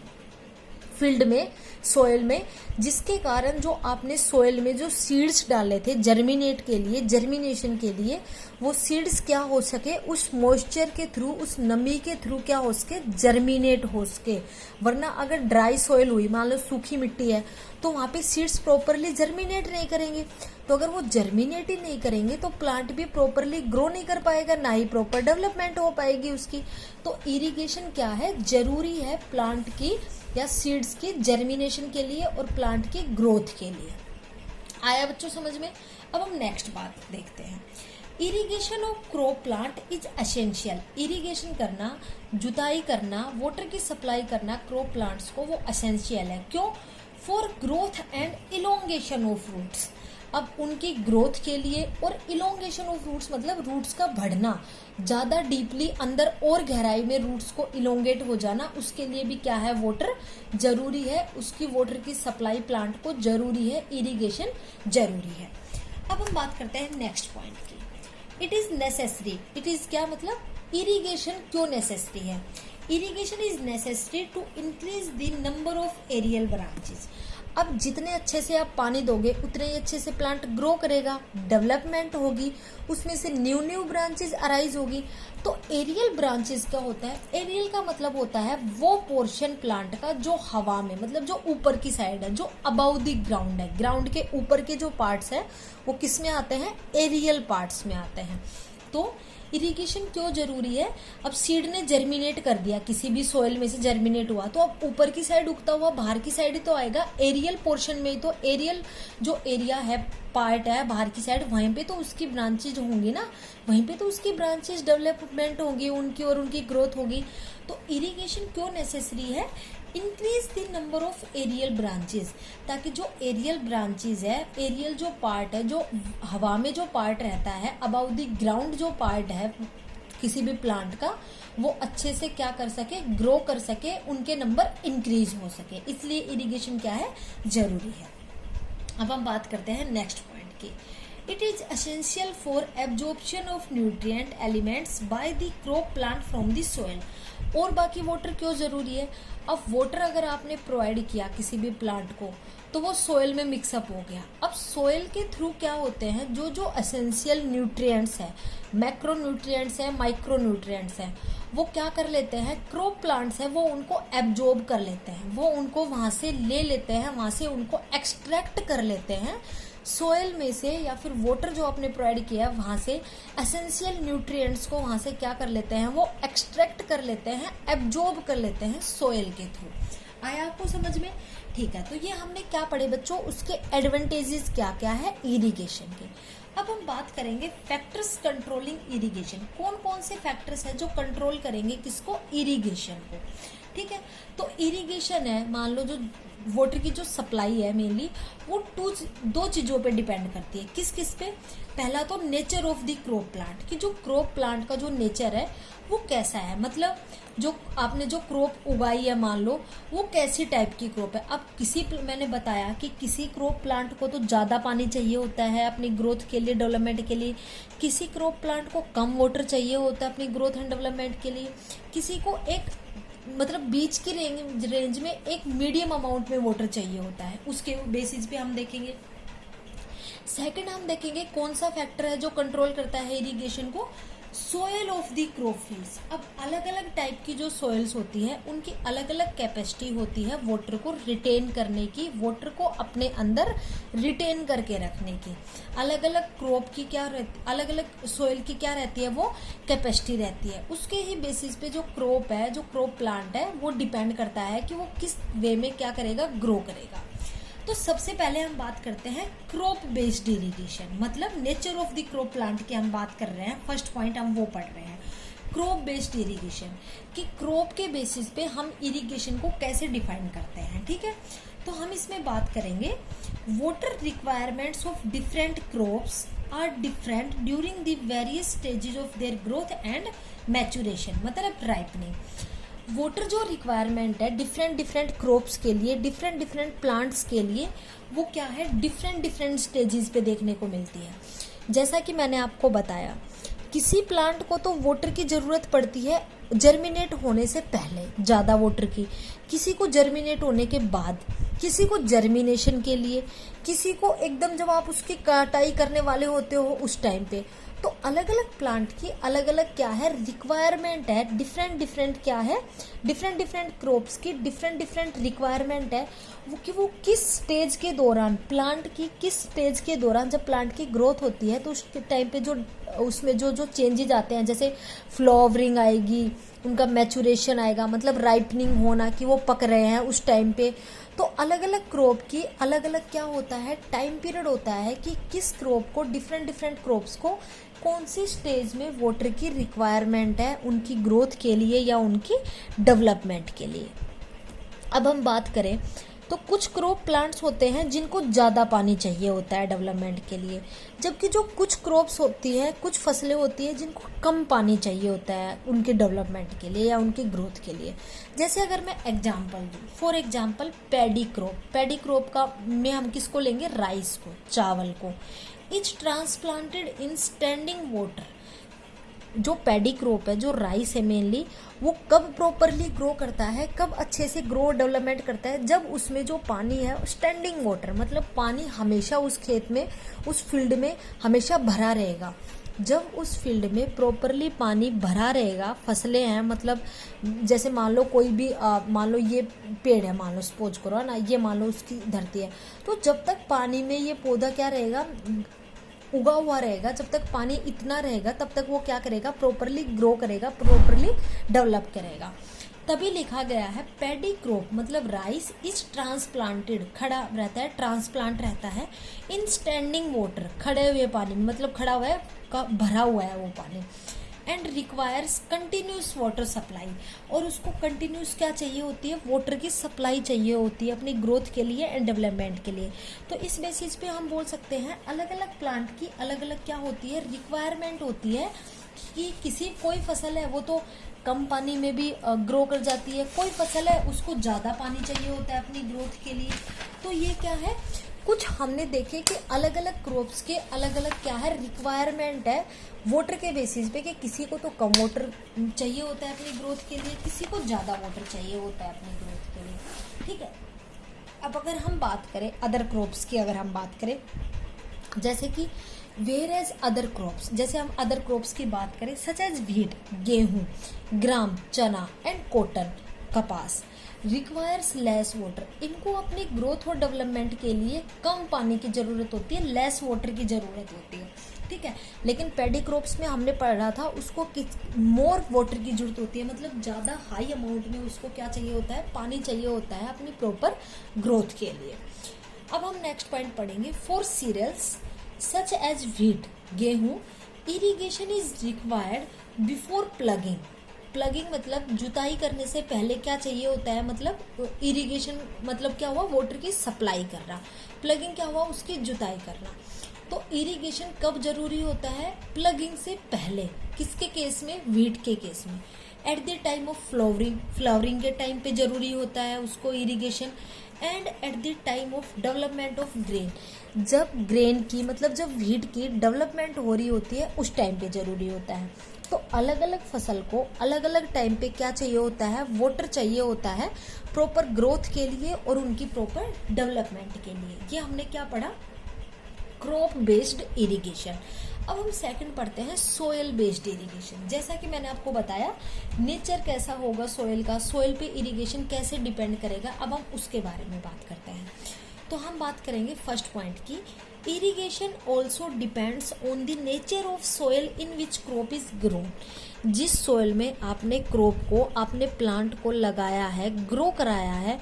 फील्ड में, सोइल में, जिसके कारण जो आपने सोइल में जो सीड्स डाले थे जर्मिनेट के लिए, जर्मिनेशन के लिए, वो सीड्स क्या हो सके, उस मॉइस्चर के थ्रू, उस नमी के थ्रू क्या हो सके, जर्मिनेट हो सके। वरना अगर ड्राई सोइल हुई, मान लो सूखी मिट्टी है, तो वहां पे सीड्स प्रॉपरली जर्मिनेट नहीं करेंगे। तो अगर वो जर्मिनेट ही नहीं करेंगे तो प्लांट भी प्रॉपरली ग्रो नहीं कर पाएगा, ना ही प्रॉपर डेवलपमेंट हो पाएगी उसकी। तो इरिगेशन क्या है, जरूरी है प्लांट की या सीड्स की जर्मिनेशन के लिए और प्लांट की ग्रोथ के लिए। आया बच्चों समझ में। अब हम नेक्स्ट बात देखते हैं, irrigation of crop plant is essential. Irrigation करना, जुताई करना, वाटर की सप्लाई करना क्रॉप प्लांट्स को, वो एसेंशियल है। क्यों, for growth and elongation of roots. अब उनकी ग्रोथ के लिए, और इलोंगेशन ऑफ रूट्स मतलब रूट्स का बढ़ना, ज़्यादा डीपली अंदर और गहराई में रूट्स को इलोंगेट हो जाना, उसके लिए भी क्या है, वाटर जरूरी है, उसकी वाटर की सप्लाई प्लांट को जरूरी है, इरिगेशन जरूरी है। अब हम बात करते हैं नेक्स्ट पॉइंट की। It is necessary, it is क्या मतलब इरिगेशन क्यों नेसेसरी है। Irrigation is necessary to increase the number of aerial branches. अब जितने अच्छे से आप पानी दोगे उतने ही अच्छे से प्लांट ग्रो करेगा, डेवलपमेंट होगी, उसमें से न्यू ब्रांचेस अराइज होगी। तो एरियल ब्रांचेस क्या होता है, एरियल का मतलब होता है वो पोर्शन प्लांट का जो हवा में, मतलब जो ऊपर की साइड है, जो अबाउ द ग्राउंड है, ग्राउंड के ऊपर के जो पार्ट्स है वो किस में आते हैं, एरियल पार्ट्स में आते हैं। तो इरिगेशन क्यों जरूरी है, अब सीड ने जर्मिनेट कर दिया, किसी भी सोइल में से जर्मिनेट हुआ, तो अब ऊपर की साइड उगता हुआ बाहर की साइड ही तो आएगा, एरियल पोर्शन में ही तो, एरियल जो एरिया है, पार्ट है बाहर की साइड, वहीं पे तो उसकी ब्रांचेज होंगी ना, वहीं पे तो उसकी ब्रांचेज डेवलपमेंट होंगी उनकी, और उनकी ग्रोथ होगी। तो इरिगेशन क्यों नेसेसरी है, increase the number of aerial branches, ताकि जो एरियल ब्रांचेस है, एरियल जो पार्ट है, जो हवा में जो पार्ट रहता है, अबाउट द ग्राउंड जो पार्ट है किसी भी प्लांट का, वो अच्छे से क्या कर सके, ग्रो कर सके, उनके नंबर इंक्रीज हो सके, इसलिए इरिगेशन क्या है, जरूरी है। अब हम बात करते हैं नेक्स्ट पॉइंट की। It is essential for absorption of nutrient elements by the crop plant from the soil. और बाकी वाटर क्यों जरूरी है, अब वाटर अगर आपने प्रोवाइड किया किसी भी प्लांट को तो वो सोइल में मिक्सअप हो गया। अब सोइल के थ्रू क्या होते हैं, जो जो एसेंशियल न्यूट्रिएंट्स है, मैक्रो न्यूट्रिएंट्स है, माइक्रो न्यूट्रिएंट्स है, वो क्या कर लेते हैं, क्रॉप प्लांट्स है वो उनको एब्जॉर्ब कर लेते हैं, वो उनको वहां से ले लेते हैं, वहां से उनको एक्सट्रैक्ट कर लेते हैं सोइल में से, या फिर वाटर जो आपने प्रोवाइड किया है वहां से एसेंशियल न्यूट्रिएंट्स को वहां से क्या कर लेते हैं, वो एक्सट्रैक्ट कर लेते हैं, एब्जॉर्ब कर लेते हैं सोइल के थ्रू। आया आपको समझ में, ठीक है। तो ये हमने क्या पढ़े बच्चों, उसके एडवांटेजेस क्या क्या है इरिगेशन के। अब हम बात करेंगे फैक्टर्स कंट्रोलिंग इरिगेशन, कौन कौन से फैक्टर्स हैं जो कंट्रोल करेंगे किसको, इरिगेशन को, ठीक है। तो इरिगेशन है, मान लो जो वाटर की जो सप्लाई है मेनली वो दो चीजों पे डिपेंड करती है, किस किस पे, पहला तो nature of the crop plant, कि जो क्रॉप प्लांट का जो नेचर है वो कैसा है, मतलब जो आपने जो क्रॉप उगाई है मान लो वो कैसी टाइप की क्रॉप है। अब मैंने बताया कि किसी क्रॉप प्लांट को तो ज़्यादा पानी चाहिए होता है अपनी ग्रोथ के लिए, डेवलपमेंट के लिए, किसी क्रॉप प्लांट को कम वाटर चाहिए होता है अपनी ग्रोथ एंड डेवलपमेंट के लिए, किसी को एक मतलब बीच की रेंज में एक मीडियम अमाउंट में वाटर चाहिए होता है, उसके बेसिस पे हम देखेंगे। सेकंड हम देखेंगे कौन सा फैक्टर है जो कंट्रोल करता है इरिगेशन को, soil of the crop fields. अब अलग अलग टाइप की जो सोयल्स होती है उनकी अलग अलग कैपेसिटी होती है वाटर को रिटेन करने की, वाटर को अपने अंदर रिटेन करके रखने की। अलग अलग क्रॉप की क्या रहती, अलग अलग सोयल की क्या रहती है, वो कैपेसिटी रहती है। उसके ही बेसिस पे जो क्रॉप है, जो क्रॉप प्लांट है, वो डिपेंड करता है कि वो किस वे में क्या करेगा, ग्रो करेगा। तो सबसे पहले हम बात करते हैं क्रॉप बेस्ड इरिगेशन, मतलब nature of the crop plant की हम बात कर रहे हैं, फर्स्ट पॉइंट हम वो पढ़ रहे हैं, क्रॉप बेस्ड इरिगेशन, कि क्रॉप के बेसिस पे हम इरिगेशन को कैसे डिफाइन करते हैं, ठीक है। तो हम इसमें बात करेंगे water requirements of different crops are different during the various stages of their growth and maturation, मतलब राइपनिंग। वाटर जो रिक्वायरमेंट है डिफरेंट क्रॉप्स के लिए, डिफरेंट प्लांट्स के लिए, वो क्या है, डिफरेंट स्टेजेस पे देखने को मिलती है। जैसा कि मैंने आपको बताया, किसी प्लांट को तो वाटर की ज़रूरत पड़ती है जर्मिनेट होने से पहले, ज़्यादा वाटर की, किसी को जर्मिनेट होने के बाद, किसी को जर्मिनेशन के लिए, किसी को एकदम जब आप उसकी कटाई करने वाले होते हो उस टाइम पे। तो अलग अलग प्लांट की अलग अलग क्या है, रिक्वायरमेंट है, डिफरेंट क्या है, डिफरेंट क्रॉप्स की डिफरेंट रिक्वायरमेंट है, वो कि वो किस स्टेज के दौरान, प्लांट की किस स्टेज के दौरान जब प्लांट की ग्रोथ होती है तो उस टाइम पे जो उसमें जो चेंजेज आते हैं, जैसे फ्लावरिंग आएगी, उनका मैचुरेशन आएगा, मतलब राइपनिंग होना कि वो पक रहे हैं उस टाइम पे। तो अलग अलग क्रॉप की अलग अलग क्या होता है, टाइम पीरियड होता है कि किस क्रॉप को, डिफरेंट क्रॉप्स को कौन सी स्टेज में वाटर की रिक्वायरमेंट है उनकी ग्रोथ के लिए या उनकी डेवलपमेंट के लिए। अब हम बात करें तो कुछ क्रॉप प्लांट्स होते हैं जिनको ज़्यादा पानी चाहिए होता है डेवलपमेंट के लिए, जबकि जो कुछ क्रॉप्स होती हैं, कुछ फसलें होती हैं जिनको कम पानी चाहिए होता है उनके डेवलपमेंट के लिए या उनकी ग्रोथ के लिए। जैसे अगर मैं एग्जांपल दूँ, फॉर एग्जांपल पैडी क्रॉप का में हम किसको लेंगे, राइस को, चावल को। Is transplanted in standing water. जो पैडी क्रॉप है, जो राइस है मेनली, वो कब प्रॉपरली ग्रो करता है, कब अच्छे से ग्रो डेवलपमेंट करता है, जब उसमें जो पानी है स्टैंडिंग वाटर, मतलब पानी हमेशा उस खेत में, उस फील्ड में हमेशा भरा रहेगा। जब उस फील्ड में प्रॉपरली पानी भरा रहेगा, फसलें हैं, मतलब जैसे मान लो कोई भी मान लो ये पेड़ है, मान लो सपोज करो ना, ये मान लो उसकी धरती है, तो जब तक पानी में ये पौधा क्या रहेगा, उगा हुआ रहेगा, जब तक पानी इतना रहेगा तब तक वो क्या करेगा, प्रॉपरली ग्रो करेगा, प्रॉपरली डेवलप करेगा। तभी लिखा गया है पैडी क्रॉप मतलब राइस इज ट्रांसप्लांटेड, खड़ा रहता है, ट्रांसप्लांट रहता है इन स्टैंडिंग वाटर, खड़े हुए पानी में, मतलब खड़ा हुआ है, भरा हुआ है वो पानी। And requires continuous water supply, और उसको कंटिन्यूस क्या चाहिए होती है, वाटर की सप्लाई चाहिए होती है अपनी ग्रोथ के लिए एंड डेवलपमेंट के लिए। तो इस बेसिस पे हम बोल सकते हैं अलग अलग प्लांट की अलग अलग क्या होती है, रिक्वायरमेंट होती है कि किसी कोई फसल है वो तो कम पानी में भी ग्रो कर जाती है, कोई फसल है उसको ज़्यादा पानी चाहिए होता है अपनी ग्रोथ के लिए। तो ये क्या है, कुछ हमने देखे कि अलग अलग क्रॉप्स के अलग अलग क्या है, रिक्वायरमेंट है वाटर के बेसिस पे, कि किसी को तो कम वाटर चाहिए होता है अपनी ग्रोथ के लिए, किसी को ज़्यादा वाटर चाहिए होता है अपनी ग्रोथ के लिए। ठीक है, अब अगर हम बात करें अदर क्रॉप्स की, अगर हम बात करें जैसे कि वेयर एज अदर क्रॉप्स, जैसे हम अदर क्रॉप्स की बात करें सच एज व्हीट, गेहूँ, ग्राम, चना एंड कॉटन, कपास, रिक्वायर्स लेस वाटर, इनको अपनी ग्रोथ और डेवलपमेंट के लिए कम पानी की ज़रूरत होती है, लेस वाटर की ज़रूरत होती है। ठीक है, लेकिन पैडी क्रॉप्स में हमने पढ़ा था उसको मोर वाटर की जरूरत होती है, मतलब ज़्यादा हाई अमाउंट में उसको क्या चाहिए होता है, पानी चाहिए होता है अपनी प्रॉपर ग्रोथ के लिए। अब हम नेक्स्ट पॉइंट पढ़ेंगे, for cereals such as wheat, गेहूँ, irrigation is required before ploughing. Ploughing मतलब जुताई करने से पहले क्या चाहिए होता है, मतलब इरिगेशन मतलब क्या हुआ, वाटर की सप्लाई करना, प्लगिंग क्या हुआ, उसकी जुताई करना। तो इरिगेशन कब जरूरी होता है, प्लगिंग से पहले, किसके केस में, व्हीट के केस में। At the time of flowering के टाइम पे जरूरी होता है उसको irrigation, and at the time of development of grain, जब ग्रेन की मतलब जब व्हीट की डेवलपमेंट हो रही होती है उस टाइम पे जरूरी होता है। तो अलग अलग फसल को अलग अलग टाइम पे क्या चाहिए होता है, वाटर चाहिए होता है प्रॉपर ग्रोथ के लिए और उनकी प्रॉपर डेवलपमेंट के लिए। ये हमने क्या पढ़ा, क्रॉप बेस्ड इरिगेशन। अब हम सेकंड पढ़ते हैं सोयल बेस्ड इरिगेशन। जैसा कि मैंने आपको बताया नेचर कैसा होगा सोयल का, सोयल पे इरिगेशन कैसे डिपेंड करेगा, अब हम उसके बारे में बात करते हैं। तो हम बात करेंगे फर्स्ट पॉइंट की, irrigation also depends on the nature of soil in which crop is grown. जिस सोयल में आपने क्रॉप को, आपने प्लांट को लगाया है, ग्रो कराया है,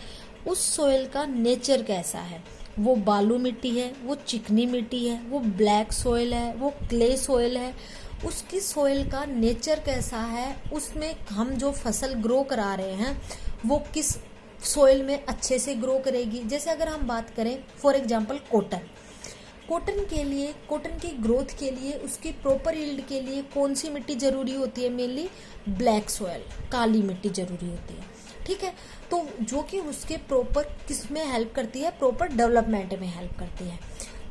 उस सोयल का नेचर कैसा है, वो बालू मिट्टी है, वो चिकनी मिट्टी है, वो ब्लैक सोयल है, वो क्ले सोयल है, उसकी सोयल का नेचर कैसा है, उसमें हम जो फसल ग्रो करा रहे हैं वो किस सोयल में अच्छे से ग्रो करेगी। जैसे अगर हम बात करें फॉर एग्जांपल कॉटन के लिए, कॉटन की ग्रोथ के लिए, उसकी प्रॉपर यील्ड के लिए कौन सी मिट्टी जरूरी होती है, मेनली ब्लैक सॉइल, काली मिट्टी जरूरी होती है। ठीक है, तो जो कि उसके प्रॉपर किस में हेल्प करती है, प्रॉपर डेवलपमेंट में हेल्प करती है।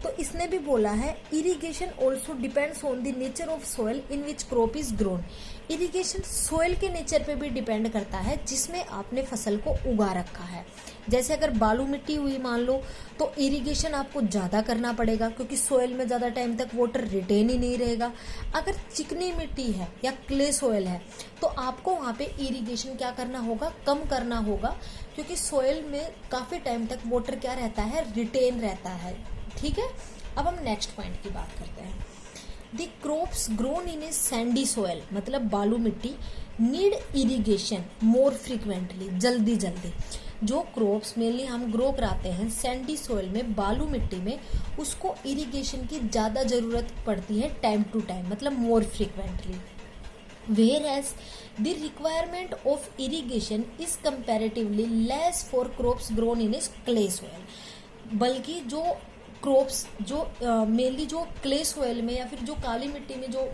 तो इसने भी बोला है irrigation also depends on the nature of soil in which crop is grown. Irrigation soil के नेचर पे भी डिपेंड करता है जिसमें आपने फसल को उगा रखा है। जैसे अगर बालू मिट्टी हुई मान लो, तो इरिगेशन आपको ज़्यादा करना पड़ेगा क्योंकि सोयल में ज़्यादा टाइम तक वाटर रिटेन ही नहीं रहेगा। अगर चिकनी मिट्टी है या क्ले सोयल है तो आपको वहाँ पे इरिगेशन क्या करना होगा, कम करना होगा, क्योंकि सोयल में काफ़ी टाइम तक वाटर क्या रहता है, रिटेन रहता है। ठीक है, अब हम नेक्स्ट पॉइंट की बात करते हैं। The crops grown in A Sandy soil, मतलब बालू मिट्टी, नीड इरिगेशन मोर फ्रिक्वेंटली, जल्दी जल्दी। जो क्रॉप्स मेनली हम ग्रो कराते हैं सैंडी सोयल में, बालू मिट्टी में, उसको इरिगेशन की ज़्यादा ज़रूरत पड़ती है टाइम टू टाइम, मतलब more frequently. whereas the requirement of irrigation is comparatively less for crops grown in a clay soil। बल्कि जो क्रॉप्स जो मेनली जो क्ले सॉइल में या फिर जो काली मिट्टी में जो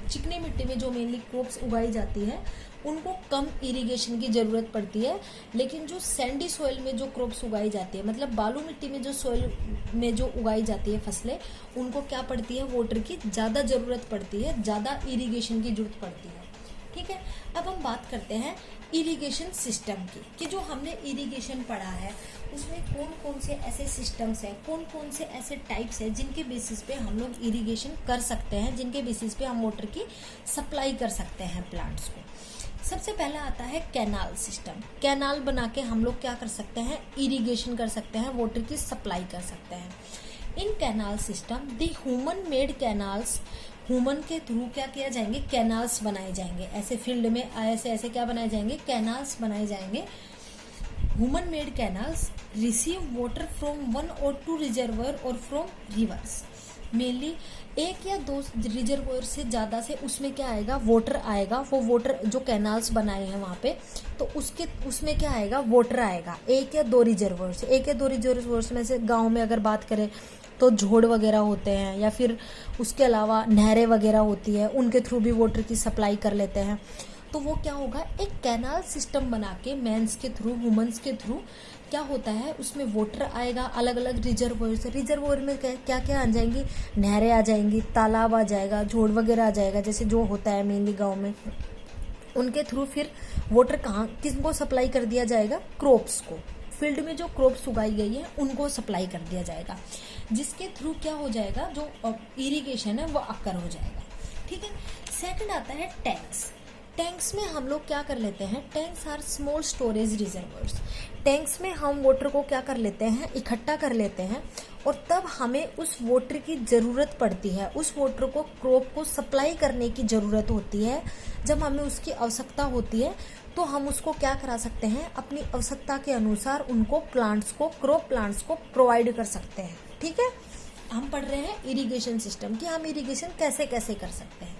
चिकनी मिट्टी में जो मेनली क्रॉप्स उगाई जाती है उनको कम इरिगेशन की ज़रूरत पड़ती है, लेकिन जो सैंडी सॉइल में जो क्रॉप्स उगाई जाती है मतलब बालू मिट्टी में जो सॉइल में जो उगाई जाती है फसलें, उनको क्या पड़ती है, वाटर की ज़्यादा ज़रूरत पड़ती है, ज़्यादा इरिगेशन की जरूरत पड़ती है। ठीक है, अब हम बात करते हैं इरिगेशन सिस्टम की कि जो हमने इरिगेशन पढ़ा है उसमें कौन कौन से ऐसे सिस्टम्स हैं, कौन कौन से ऐसे टाइप्स हैं जिनके बेसिस पे हम लोग इरिगेशन कर सकते हैं, जिनके बेसिस पे हम वाटर की सप्लाई कर सकते हैं प्लांट्स को। सबसे पहला आता है कैनाल सिस्टम। कैनाल बना के हम लोग क्या कर सकते हैं, इरिगेशन कर सकते हैं, वाटर की सप्लाई कर सकते हैं। In canal system the human made canals, human के थ्रू क्या किया जाएंगे, कैनाल्स बनाए जाएंगे। ऐसे फील्ड में ऐसे ऐसे क्या बनाए जाएंगे, कैनाल्स बनाए जाएंगे। Human made canals receive water from 1 or 2 reservoir और फ्रॉम रिवर्स। मेनली 1 या 2 रिजर्वर से ज़्यादा से उसमें क्या आएगा, वाटर आएगा। वो वाटर जो कैनाल्स बनाए हैं वहाँ पे तो उसमें क्या आएगा, वाटर आएगा 1 या 2 रिजर्वर से। 1 या 2 रिजर्वर में से गाँव में अगर बात करें तो झोड़ वगैरह होते हैं या फिर उसके अलावा नहरें वगैरह होती है, उनके थ्रू भी वाटर की सप्लाई कर लेते हैं। तो वो क्या होगा, एक कैनाल सिस्टम बना के मेंस के थ्रू, वुमेन्स के थ्रू क्या होता है, उसमें वाटर आएगा अलग अलग रिजर्वोयर से। रिजर्वोयर में क्या क्या आ जाएंगी, नहरें आ जाएंगी, तालाब आ जाएगा, झोड़ वगैरह आ जाएगा, जैसे जो होता है मेनली गाँव में। उनके थ्रू फिर वाटर कहाँ किसको सप्लाई कर दिया जाएगा, क्रॉप्स को। फील्ड में जो क्रॉप्स उगाई गई है उनको सप्लाई कर दिया जाएगा, जिसके थ्रू क्या हो जाएगा, जो इरिगेशन है वो अकर हो जाएगा। ठीक है, सेकंड आता है टैंक्स। टैंक्स में हम लोग क्या कर लेते हैं, tanks are small storage reservoirs. Tanks में हम वाटर को क्या कर लेते हैं, इकट्ठा कर लेते हैं, और तब हमें उस वाटर की ज़रूरत पड़ती है, उस वाटर को क्रॉप को सप्लाई करने की ज़रूरत होती है। जब हमें उसकी आवश्यकता होती है तो हम उसको क्या करा सकते हैं, अपनी आवश्यकता के अनुसार उनको प्लांट्स को, क्रॉप प्लांट्स को प्रोवाइड कर सकते हैं। ठीक है, हम पढ़ रहे हैं इरिगेशन सिस्टम कि हम इरिगेशन कैसे कैसे कर सकते हैं।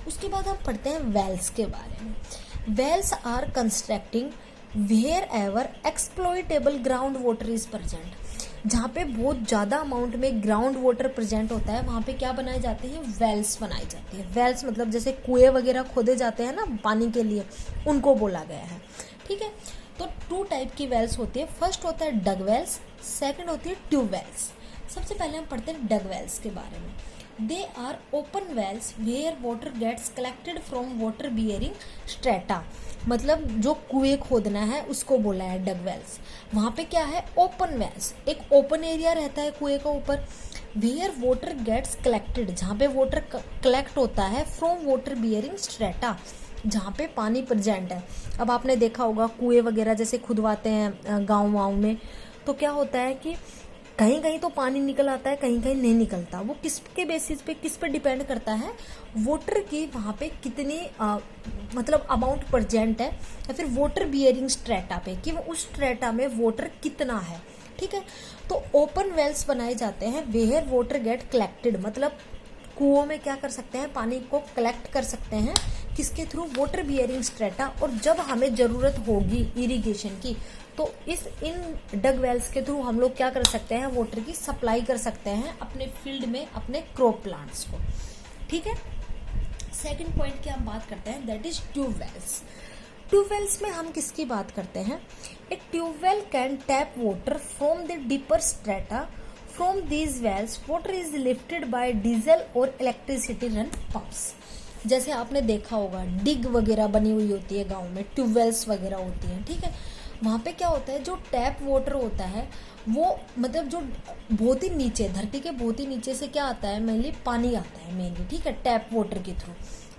उसके बाद हम पढ़ते हैं वेल्स के बारे में। Wells are constructing wherever exploitable ground water is present. जहाँ पे बहुत ज़्यादा अमाउंट में ग्राउंड वाटर प्रेजेंट होता है वहाँ पे क्या बनाए जाते हैं, वेल्स बनाई जाती है। वेल्स मतलब जैसे कुएं वगैरह खोदे जाते हैं ना पानी के लिए, उनको बोला गया है। ठीक है, तो 2 टाइप की वेल्स होती है। फर्स्ट होता है डग वेल्स, सेकंड होती है ट्यूब वेल्स। सबसे पहले हम पढ़ते हैं डग वेल्स के बारे में। They are open wells where water gets collected from water bearing strata. मतलब जो कुएं खोदना है उसको बोला है डग वेल्स। वहाँ पे क्या है, ओपन वेल्स, एक ओपन एरिया रहता है कुएं का ऊपर। वेयर वाटर गेट्स कलेक्टेड, जहाँ पे वाटर कलेक्ट होता है फ्रॉम वाटर बियरिंग स्ट्रेटा, जहाँ पे पानी प्रेजेंट है। अब आपने देखा होगा कुएं वगैरह जैसे खुदवाते हैं गाँव में, तो क्या होता है कि कहीं कहीं तो पानी निकल आता है, कहीं कहीं नहीं निकलता। वो किसके बेसिस पे, किस पे डिपेंड करता है, वाटर की वहाँ पे कितनी मतलब अमाउंट प्रेजेंट है, या फिर वाटर बियरिंग स्ट्रेटा पे कि वो उस स्ट्रेटा में वाटर कितना है। ठीक है, तो ओपन वेल्स बनाए जाते हैं वेयर वाटर गेट कलेक्टेड, मतलब कुओं में क्या कर सकते हैं, पानी को कलेक्ट कर सकते हैं, किसके थ्रू, वाटर बियरिंग स्ट्रेटा। और जब हमें ज़रूरत होगी इरिगेशन की तो इन डग वेल्स के थ्रू हम लोग क्या कर सकते हैं, वाटर की सप्लाई कर सकते हैं अपने फील्ड में, अपने क्रॉप प्लांट्स को। ठीक है, सेकंड पॉइंट की हम बात करते हैं, that is tube wells. Tube wells में हम किसकी बात करते हैं, a tube well can tap water from the deeper strata. From these wells water is lifted by diesel और इलेक्ट्रिसिटी रन पंप्स। जैसे आपने देखा होगा डिग वगैरह बनी हुई होती है गाँव में, ट्यूबवेल्स वगैरह होती हैं। ठीक है, वहाँ पे क्या होता है, जो टैप वाटर होता है वो मतलब जो बहुत ही नीचे, धरती के बहुत ही नीचे से क्या आता है, मेनली पानी आता है मेनली। ठीक है, टैप वाटर के थ्रू।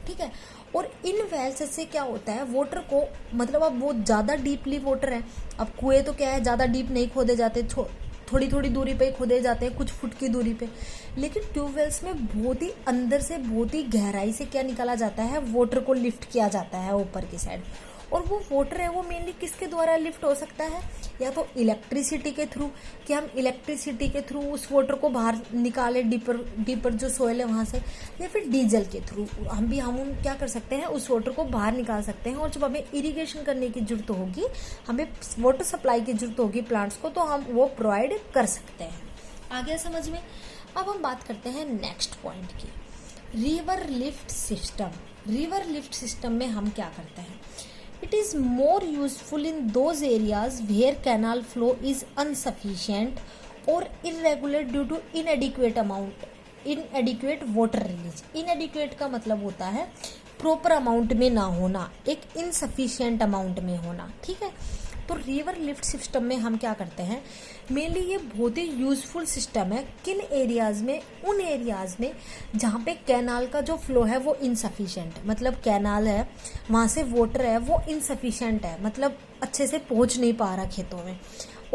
ठीक है, और इन वेल्स से क्या होता है, वाटर को मतलब अब वो ज़्यादा डीपली वाटर है। अब कुएं तो क्या है, ज़्यादा डीप नहीं खोदे जाते, थोड़ी थोड़ी दूरी पे खोदे जाते हैं, कुछ फुट की दूरी पे। लेकिन ट्यूबवेल्स में बहुत ही अंदर से, बहुत ही गहराई से क्या निकाला जाता है, वाटर को लिफ्ट किया जाता है ऊपर की साइड। और वो वाटर है वो मेनली किसके द्वारा लिफ्ट हो सकता है, या तो इलेक्ट्रिसिटी के थ्रू, कि हम इलेक्ट्रिसिटी के थ्रू उस वाटर को बाहर निकाले डीपर जो सोइल है वहाँ से, या फिर डीजल के थ्रू हम क्या कर सकते हैं, उस वाटर को बाहर निकाल सकते हैं। और जब हमें इरिगेशन करने की जरूरत होगी, हमें वाटर सप्लाई की जरूरत होगी प्लांट्स को, तो हम वो प्रोवाइड कर सकते हैं। आ गया समझ में। अब हम बात करते हैं नेक्स्ट पॉइंट की, river lift system. River lift system में हम क्या करते हैं, it is more useful in those areas where canal flow is insufficient और irregular due to inadequate water release. Inadequate का मतलब होता है प्रॉपर अमाउंट में ना होना, एक इनसफिशिएंट अमाउंट में होना, ठीक है। तो रिवर लिफ्ट सिस्टम में हम क्या करते हैं, मेनली ये बहुत ही यूजफुल सिस्टम है किन एरियाज में, उन एरियाज में जहाँ पे कैनाल का जो फ्लो है वो इनसफिशिएंट, मतलब कैनाल है वहाँ से वाटर है वो इनसफिशिएंट है, मतलब अच्छे से पहुँच नहीं पा रहा खेतों में,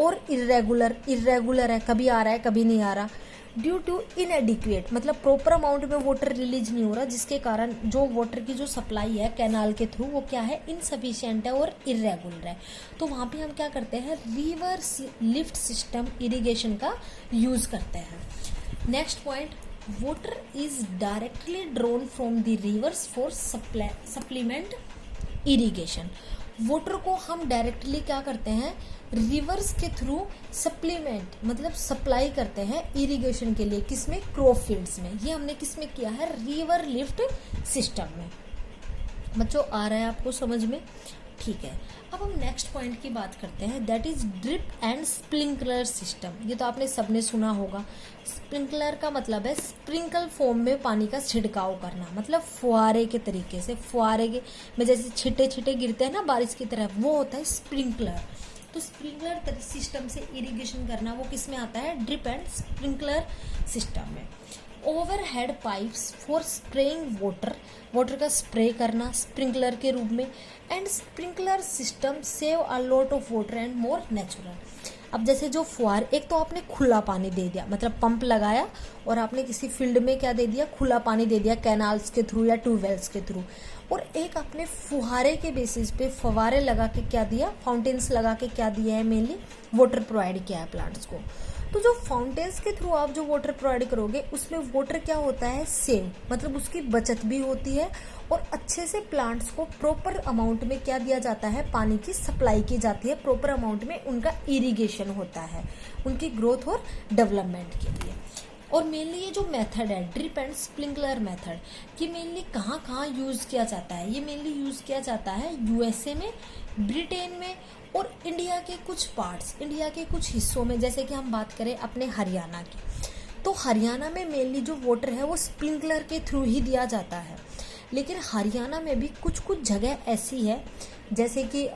और इरेगुलर है, कभी आ रहा है कभी नहीं आ रहा, ड्यू टू इनएडिक्वेट मतलब प्रॉपर अमाउंट में वाटर रिलीज नहीं हो रहा, जिसके कारण जो वाटर की जो सप्लाई है कैनाल के थ्रू वो क्या है, इनसफिशिएंट है और इरेगुलर है। तो वहाँ पे हम क्या करते हैं, रिवर लिफ्ट सिस्टम इरिगेशन का यूज करते हैं। Next point, water is directly drawn from the reverse for supplement irrigation. Water को हम डायरेक्टली क्या करते हैं, रिवर्स के थ्रू सप्लीमेंट मतलब सप्लाई करते हैं इरिगेशन के लिए, किसमें, क्रॉप फील्ड्स में। ये हमने किसमें किया है, रिवर लिफ्ट सिस्टम में। बच्चों आ रहा है आपको समझ में, ठीक है। अब हम नेक्स्ट पॉइंट की बात करते हैं, that is drip and sprinkler system. ये तो आपने सबने सुना होगा। स्प्रिंकलर का मतलब है स्प्रिंकल फॉर्म में पानी का छिड़काव करना, मतलब फुहारे के तरीके से, फुहारे के में जैसे छिटे छिटे गिरते हैं ना बारिश की तरह, वो होता है स्प्रिंकलर। तो स्प्रिंकलर सिस्टम से इरिगेशन करना वो किस में आता है, ड्रिप एंड स्प्रिंकलर सिस्टम में। Overhead pipes for spraying water का स्प्रे करना स्प्रिंकलर के रूप में। And sprinkler system save a lot of water and more natural. अब जैसे जो फुहार, एक तो आपने खुला पानी दे दिया, मतलब पंप लगाया और आपने किसी फील्ड में क्या दे दिया, खुला पानी दे दिया कैनाल्स के थ्रू या ट्यूबवेल्स के थ्रू, और एक आपने फुहारे के बेसिस पे फवारे लगा के क्या दिया, फाउंटेन्स लगा के क्या दिया है, मेनली वाटर प्रोवाइड किया है प्लांट्स को। तो जो फाउंटेन्स के थ्रू आप जो वाटर प्रोवाइड करोगे उसमें वाटर क्या होता है, सेव, मतलब उसकी बचत भी होती है और अच्छे से प्लांट्स को प्रॉपर अमाउंट में क्या दिया जाता है, पानी की सप्लाई की जाती है, प्रॉपर अमाउंट में उनका इरिगेशन होता है उनकी ग्रोथ और डेवलपमेंट के लिए। और मेनली ये जो मेथड है ड्रिप एंड स्प्रिंकलर मेथड, कि मेनली कहाँ यूज़ किया जाता है, ये मेनली यूज़ किया जाता है यूएसए में, ब्रिटेन में और इंडिया के कुछ पार्ट्स, इंडिया के कुछ हिस्सों में। जैसे कि हम बात करें अपने हरियाणा की, तो हरियाणा में मेनली जो वाटर है वो स्प्रिंकलर के थ्रू ही दिया जाता है। लेकिन हरियाणा में भी कुछ कुछ जगह ऐसी है, जैसे कि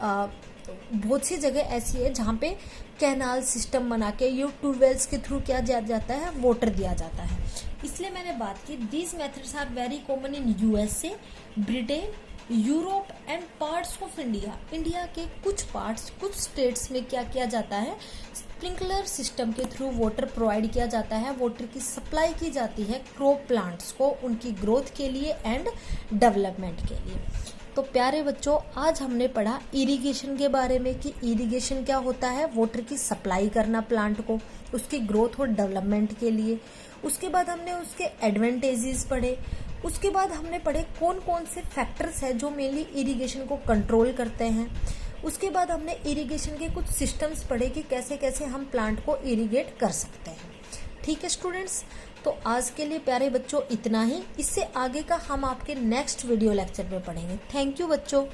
बहुत सी जगह ऐसी है जहाँ पे कैनाल सिस्टम बना के ये ट्यूबवेल्स के थ्रू क्या दिया जाता है, वाटर दिया जाता है। इसलिए मैंने बात की, these methods are very common in USA, Britain, Europe and parts of India. India के कुछ पार्ट्स, कुछ स्टेट्स में क्या किया जाता है, स्प्रिंकलर सिस्टम के थ्रू वाटर प्रोवाइड किया जाता है, वाटर की सप्लाई की जाती है क्रॉप प्लांट्स को उनकी ग्रोथ के लिए एंड डेवलपमेंट के लिए। तो प्यारे बच्चों, आज हमने पढ़ा इरिगेशन के बारे में कि इरिगेशन क्या होता है, वाटर की सप्लाई करना प्लांट को उसकी ग्रोथ और डेवलपमेंट के लिए। उसके बाद हमने उसके एडवांटेजेस पढ़े। उसके बाद हमने पढ़े कौन कौन से फैक्टर्स हैं जो मेनली इरिगेशन को कंट्रोल करते हैं। उसके बाद हमने इरिगेशन के कुछ सिस्टम्स पढ़े कि कैसे कैसे हम प्लांट को इरिगेट कर सकते हैं। ठीक है स्टूडेंट्स, तो आज के लिए प्यारे बच्चों इतना ही। इससे आगे का हम आपके नेक्स्ट वीडियो लेक्चर में पढ़ेंगे। थैंक यू बच्चों।